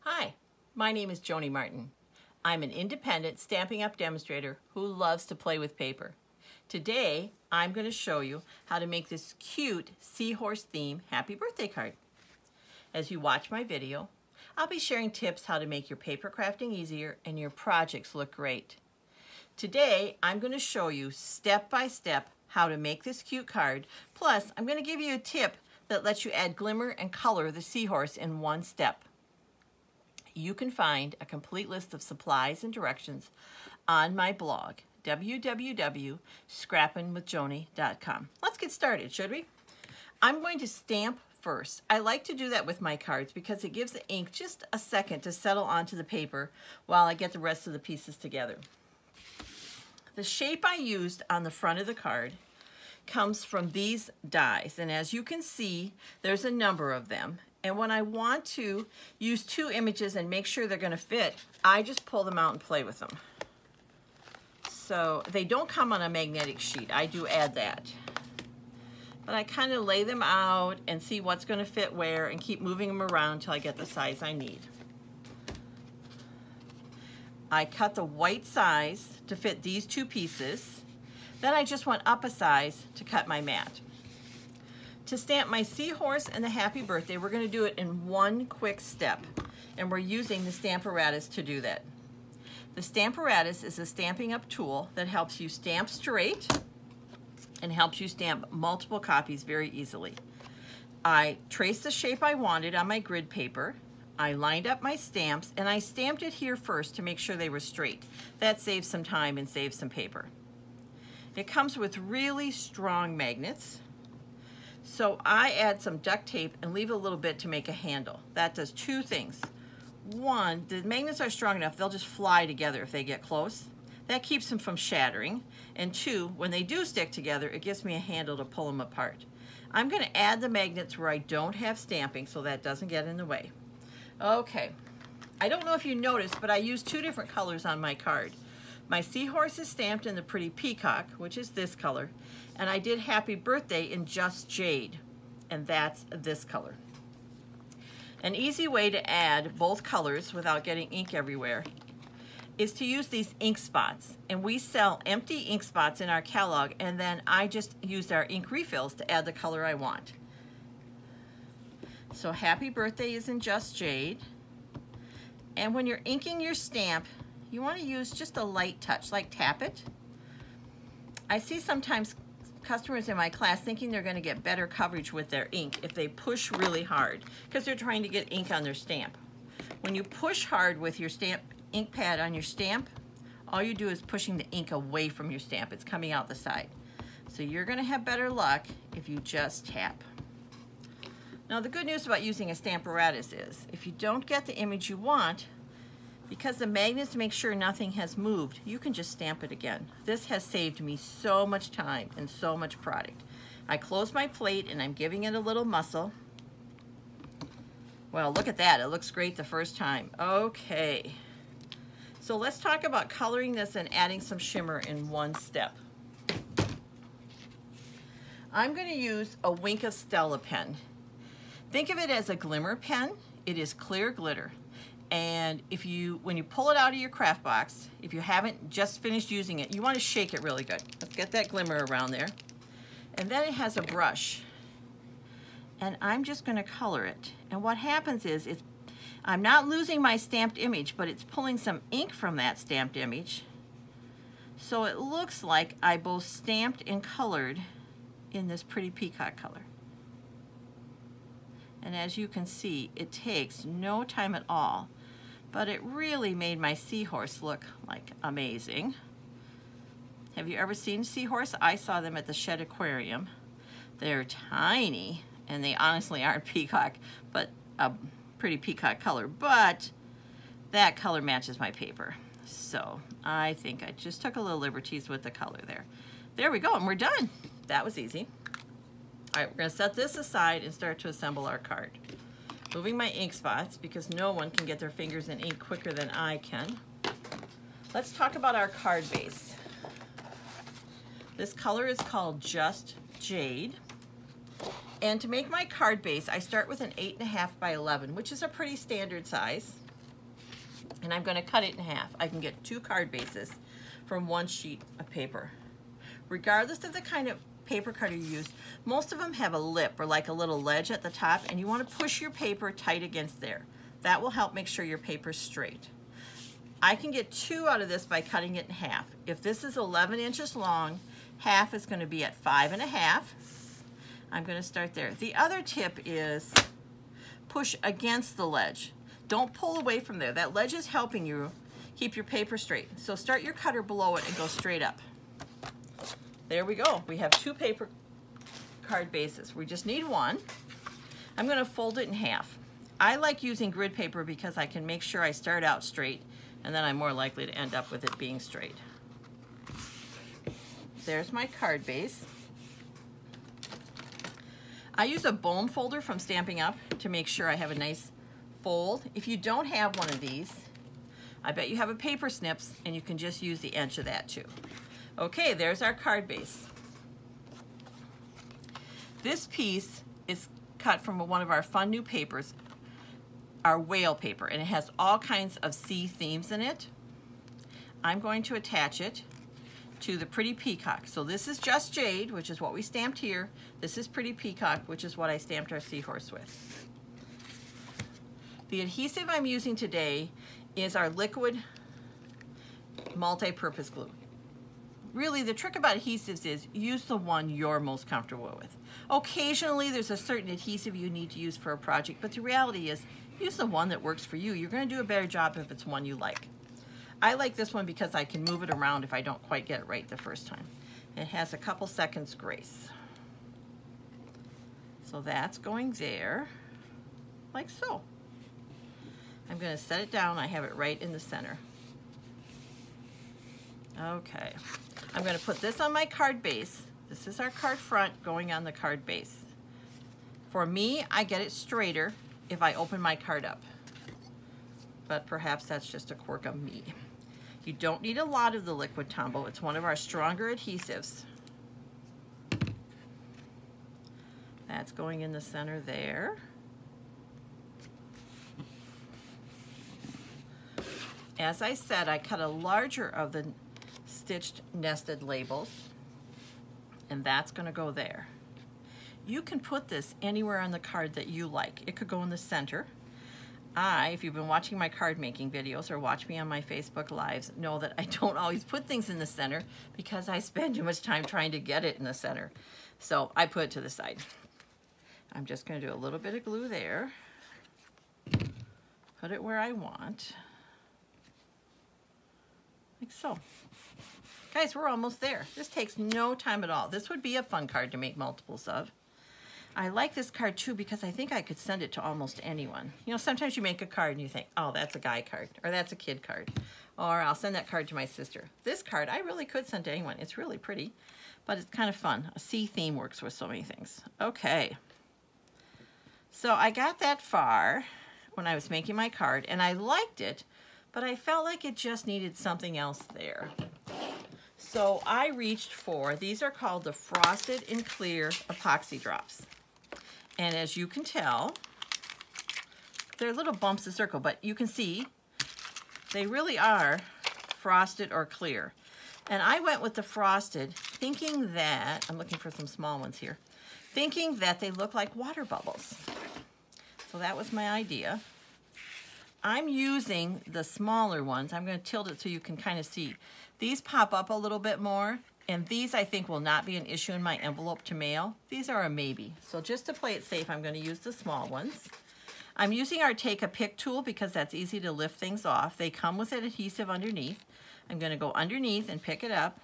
Hi, my name is Joni Martin. I'm an independent Stampin' Up! Demonstrator who loves to play with paper. Today, I'm going to show you how to make this cute seahorse theme happy birthday card. As you watch my video, I'll be sharing tips how to make your paper crafting easier and your projects look great. Today, I'm going to show you step by step how to make this cute card. Plus, I'm going to give you a tip that lets you add glimmer and color the seahorse in one step. You can find a complete list of supplies and directions on my blog, www.scrappinwithjoni.com. Let's get started, should we? I'm going to stamp first. I like to do that with my cards because it gives the ink just a second to settle onto the paper while I get the rest of the pieces together. The shape I used on the front of the card comes from these dies, and as you can see, there's a number of them. And when I want to use two images and make sure they're going to fit, I just pull them out and play with them. So they don't come on a magnetic sheet. I do add that. But I kind of lay them out and see what's going to fit where and keep moving them around until I get the size I need. I cut the white size to fit these two pieces. Then I just went up a size to cut my mat. To stamp my seahorse and the happy birthday, we're going to do it in one quick step, and we're using the Stamparatus to do that. The Stamparatus is a Stampin' Up! Tool that helps you stamp straight and helps you stamp multiple copies very easily. I traced the shape I wanted on my grid paper. I lined up my stamps, and I stamped it here first to make sure they were straight. That saves some time and saves some paper. It comes with really strong magnets. So I add some duct tape and leave a little bit to make a handle. That does two things. One, the magnets are strong enough, they'll just fly together if they get close. That keeps them from shattering. And two, when they do stick together, it gives me a handle to pull them apart. I'm going to add the magnets where I don't have stamping so that doesn't get in the way. Okay, I don't know if you noticed, but I used two different colors on my card. My seahorse is stamped in the Pretty Peacock, which is this color, and I did Happy Birthday in Just Jade, and that's this color. An easy way to add both colors without getting ink everywhere is to use these ink spots, and we sell empty ink spots in our catalog, and then I just used our ink refills to add the color I want. So Happy Birthday is in Just Jade, and when you're inking your stamp, you want to use just a light touch, like tap it. I see sometimes customers in my class thinking they're going to get better coverage with their ink if they push really hard because they're trying to get ink on their stamp. When you push hard with your stamp ink pad on your stamp, all you do is pushing the ink away from your stamp. It's coming out the side. So you're going to have better luck if you just tap. Now the good news about using a Stamparatus is if you don't get the image you want, because the magnets make sure nothing has moved, you can just stamp it again. This has saved me so much time and so much product. I close my plate and I'm giving it a little muscle. Well, look at that. It looks great the first time. Okay. So let's talk about coloring this and adding some shimmer in one step. I'm going to use a Wink of Stella pen. Think of it as a glimmer pen. It is clear glitter. And when you pull it out of your craft box, if you haven't just finished using it, you want to shake it really good. Let's get that glimmer around there. And then it has a brush. And I'm just going to color it. And what happens is, I'm not losing my stamped image, but it's pulling some ink from that stamped image. So it looks like I both stamped and colored in this Pretty Peacock color. And as you can see, it takes no time at all. But it really made my seahorse look like amazing. Have you ever seen a seahorse? I saw them at the Shed Aquarium. They're tiny, and they honestly aren't peacock, but a Pretty Peacock color. But that color matches my paper. So I think I just took a little liberties with the color there. There we go, and we're done. That was easy. All right, we're going to set this aside and start to assemble our card. Moving my ink spots because no one can get their fingers in ink quicker than I can. Let's talk about our card base. This color is called Just Jade. And to make my card base, I start with an 8.5 by 11, which is a pretty standard size. and I'm going to cut it in half. I can get 2 card bases from 1 sheet of paper. Regardless of the kind of paper cutter you use, most of them have a lip or like a little ledge at the top, and you want to push your paper tight against there. That will help make sure your paper's straight. I can get 2 out of this by cutting it in half. If this is 11 inches long, half is going to be at 5.5. I'm going to start there. The other tip is push against the ledge. Don't pull away from there. That ledge is helping you keep your paper straight. So start your cutter below it and go straight up. There we go. We have 2 paper card bases. We just need 1. I'm going to fold it in half. I like using grid paper because I can make sure I start out straight, and then I'm more likely to end up with it being straight. There's my card base. I use a bone folder from Stampin' Up! To make sure I have a nice fold. If you don't have one of these, I bet you have a paper snips, and you can just use the edge of that too. Okay, there's our card base. This piece is cut from one of our fun new papers, our whale paper, and it has all kinds of sea themes in it. I'm going to attach it to the Pretty Peacock. So this is Just Jade, which is what we stamped here. This is Pretty Peacock, which is what I stamped our Seahorse with. The adhesive I'm using today is our liquid multi-purpose glue. Really, the trick about adhesives is use the one you're most comfortable with. Occasionally, there's a certain adhesive you need to use for a project, but the reality is use the one that works for you. You're going to do a better job if it's one you like. I like this one because I can move it around if I don't quite get it right the first time. It has a couple seconds grace. So that's going there, like so. I'm going to set it down. I have it right in the center. Okay. I'm going to put this on my card base. This is our card front going on the card base. For me, I get it straighter if I open my card up. But perhaps that's just a quirk of me. You don't need a lot of the liquid Tombow. It's one of our stronger adhesives. That's going in the center there. As I said, I cut a larger of the stitched nested labels, and that's going to go there. You can put this anywhere on the card that you like. It could go in the center. If you've been watching my card making videos or watch me on my Facebook Lives, know that I don't always put things in the center because I spend too much time trying to get it in the center. So I put it to the side. I'm just going to do a little bit of glue there. Put it where I want. Like so. Guys, we're almost there. This takes no time at all. This would be a fun card to make multiples of. I like this card too because I think I could send it to almost anyone. You know, sometimes you make a card and you think, oh, that's a guy card, or that's a kid card, or I'll send that card to my sister. This card I really could send to anyone. It's really pretty, but it's kind of fun. A sea theme works with so many things. Okay. So I got that far when I was making my card, and I liked it, but I felt like it just needed something else there. So I reached for, these are called the Frosted and Clear Epoxy Drops. And as you can tell, they're little bumps of circle, but you can see they really are frosted or clear. And I went with the frosted thinking that, I'm looking for some small ones here, thinking that they look like water bubbles. So that was my idea. I'm using the smaller ones. I'm going to tilt it so you can kind of see. These pop up a little bit more, and these I think will not be an issue in my envelope to mail. These are a maybe. So just to play it safe, I'm going to use the small ones. I'm using our Take a Pick tool because that's easy to lift things off. They come with an adhesive underneath. I'm going to go underneath and pick it up.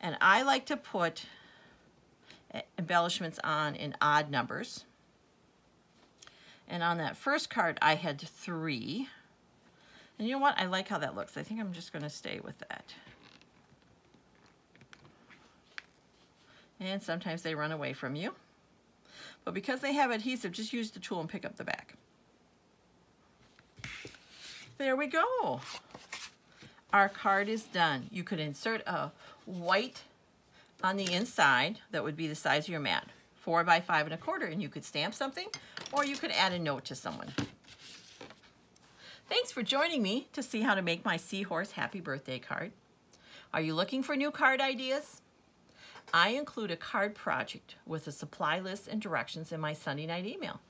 And I like to put embellishments on in odd numbers. And on that first card, I had 3. And you know what? I like how that looks. I think I'm just going to stay with that. And sometimes they run away from you. But because they have adhesive, just use the tool and pick up the back. There we go. Our card is done. You could insert a white on the inside that would be the size of your mat, 4 by 5 1/4, and you could stamp something, or you could add a note to someone. Thanks for joining me to see how to make my Seahorse happy birthday card. Are you looking for new card ideas? I include a card project with a supply list and directions in my Sunday night email.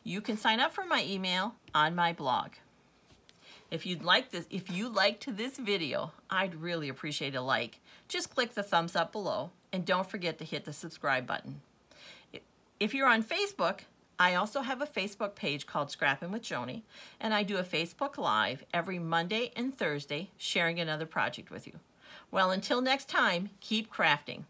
You can sign up for my email on my blog. If you liked this video, I'd really appreciate a like. Just click the thumbs up below and don't forget to hit the subscribe button. If you're on Facebook, I also have a Facebook page called Scrappin' with Joni, and I do a Facebook Live every Monday and Thursday sharing another project with you. Well, until next time, keep crafting.